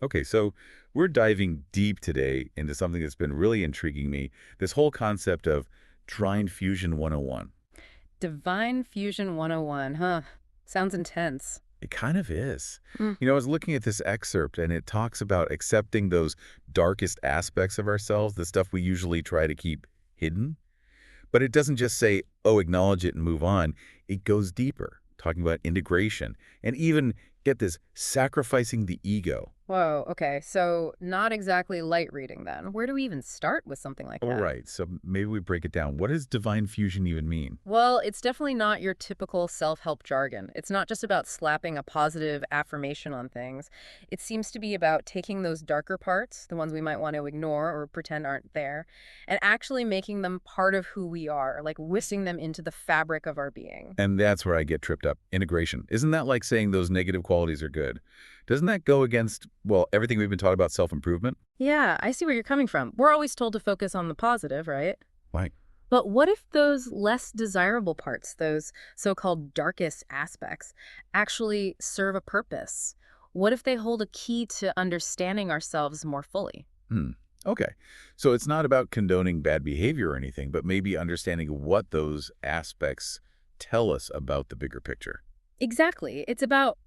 Okay, so we're diving deep today into something that's been really intriguing me, this whole concept of Divine Fusion 101. Divine Fusion 101, huh? Sounds intense. It kind of is. Mm. I was looking at this excerpt and it talks about accepting those darkest aspects of ourselves, the stuff we usually try to keep hidden. But it doesn't just say, oh, acknowledge it and move on. It goes deeper, talking about integration and even, get this, sacrificing the ego. Whoa, okay. So not exactly light reading then. Where do we even start with something like All that? right, so maybe we break it down. What does divine fusion even mean? Well, it's definitely not your typical self-help jargon. It's not just about slapping a positive affirmation on things. It seems to be about taking those darker parts, the ones we might want to ignore or pretend aren't there, and actually making them part of who we are, like whisking them into the fabric of our being. And that's where I get tripped up. Integration. Isn't that like saying those negative qualities are good? Doesn't that go against, well, everything we've been taught about self-improvement? Yeah, I see where you're coming from. We're always told to focus on the positive, right? Why? But what if those less desirable parts, those so-called darkest aspects, actually serve a purpose? What if they hold a key to understanding ourselves more fully? Hmm. Okay. So it's not about condoning bad behavior or anything, but maybe understanding what those aspects tell us about the bigger picture. Exactly. It's about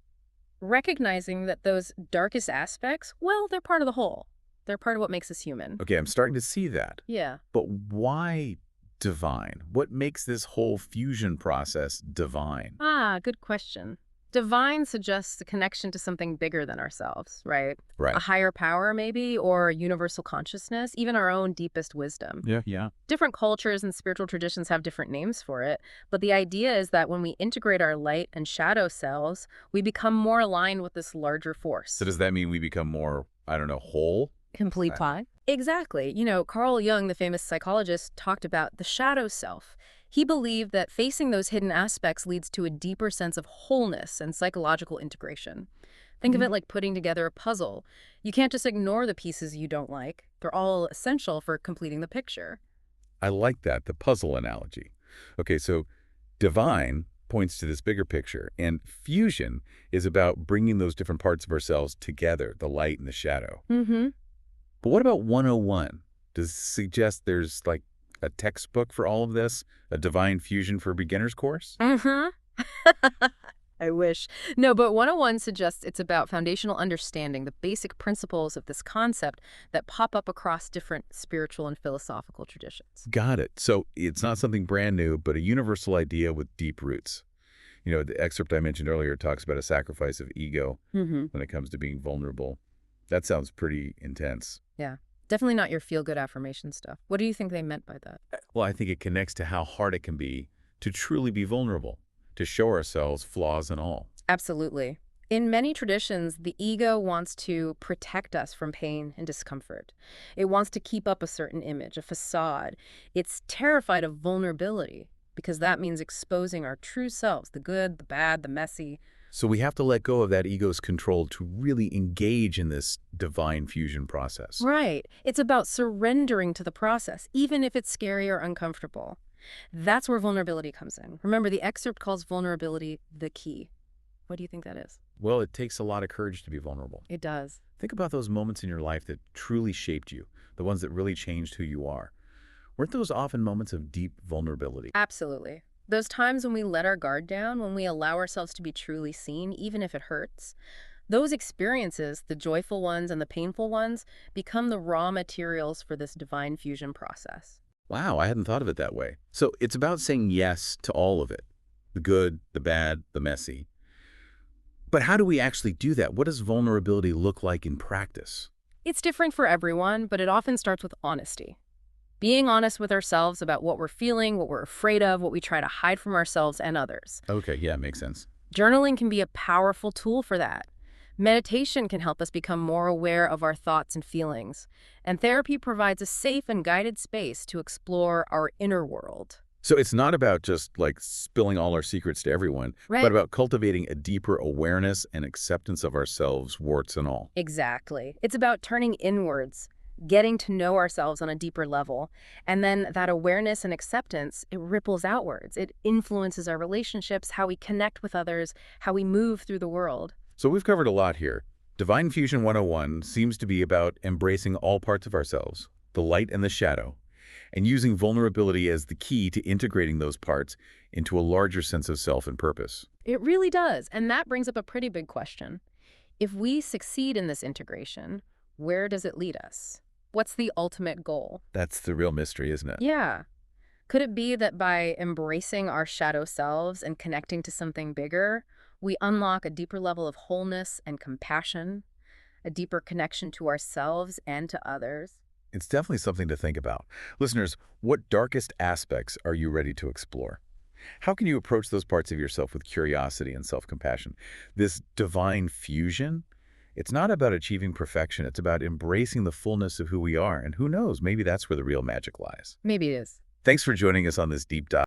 recognizing that those darkest aspects, well, they're part of the whole. They're part of what makes us human. Okay, I'm starting to see that. Yeah. But why divine? What makes this whole fusion process divine? Ah, good question. Divine suggests a connection to something bigger than ourselves, right? A Right. higher power, maybe, or a universal consciousness, even our own deepest wisdom. Yeah. Different cultures and spiritual traditions have different names for it, but the idea is that when we integrate our light and shadow selves, we become more aligned with this larger So force. does that mean we become more, I don't know, whole? Complete Uh, pie? Exactly. Carl Jung, the famous psychologist, talked about the shadow self. He believed that facing those hidden aspects leads to a deeper sense of wholeness and psychological integration. Think of Mhm. it like putting together a puzzle. You can't just ignore the pieces you don't like. They're all essential for completing the picture. I like that, the puzzle analogy. Okay, so divine points to this bigger picture, and fusion is about bringing those different parts of ourselves together, the light and the shadow. Mm-hmm. But what about 101? Does it suggest there's like a textbook for all of this? A divine fusion for beginners course? Mm-hmm. I wish. No, but 101 suggests it's about foundational understanding, the basic principles of this concept that pop up across different spiritual and philosophical traditions. Got it. So it's not something brand new, but a universal idea with deep roots. The excerpt I mentioned earlier talks about a sacrifice of ego Mm-hmm. when it comes to being vulnerable. That sounds pretty intense. Yeah. Definitely not your feel-good affirmation stuff. What do you think they meant by that? Well, I think it connects to how hard it can be to truly be vulnerable, to show ourselves flaws and all. Absolutely. In many traditions, the ego wants to protect us from pain and discomfort. It wants to keep up a certain image, a facade. It's terrified of vulnerability because that means exposing our true selves, the good, the bad, the messy. So we have to let go of that ego's control to really engage in this divine fusion process. Right. It's about surrendering to the process, even if it's scary or uncomfortable. That's where vulnerability comes in. Remember, the excerpt calls vulnerability the key. What do you think that is? Well, it takes a lot of courage to be vulnerable. It does. Think about those moments in your life that truly shaped you, the ones that really changed who you are. Weren't those often moments of deep vulnerability? Absolutely. Those times when we let our guard down, when we allow ourselves to be truly seen, even if it hurts, those experiences, the joyful ones and the painful ones, become the raw materials for this divine fusion process. Wow, I hadn't thought of it that way. So it's about saying yes to all of it, the good, the bad, the messy. But how do we actually do that? What does vulnerability look like in practice? It's different for everyone, but it often starts with honesty. Being honest with ourselves about what we're feeling, what we're afraid of, what we try to hide from ourselves and others. Okay, yeah, makes sense. Journaling can be a powerful tool for that. Meditation can help us become more aware of our thoughts and feelings. And therapy provides a safe and guided space to explore our inner world. So it's not about just like spilling all our secrets to everyone, but Right. about cultivating a deeper awareness and acceptance of ourselves, warts and all. Exactly. It's about turning inwards, getting to know ourselves on a deeper level. And then that awareness and acceptance, it ripples outwards. It influences our relationships, how we connect with others, how we move through the world. So we've covered a lot here. Divine Fusion 101 seems to be about embracing all parts of ourselves, the light and the shadow, and using vulnerability as the key to integrating those parts into a larger sense of self and purpose. It really does, and that brings up a pretty big question. If we succeed in this integration, where does it lead us? What's the ultimate goal? That's the real mystery, isn't it? Yeah. Could it be that by embracing our shadow selves and connecting to something bigger, we unlock a deeper level of wholeness and compassion, a deeper connection to ourselves and to others? It's definitely something to think about. Listeners, what darkest aspects are you ready to explore? How can you approach those parts of yourself with curiosity and self-compassion? This divine fusion, it's not about achieving perfection. It's about embracing the fullness of who we are. And who knows, maybe that's where the real magic lies. Maybe it is. Thanks for joining us on this deep dive.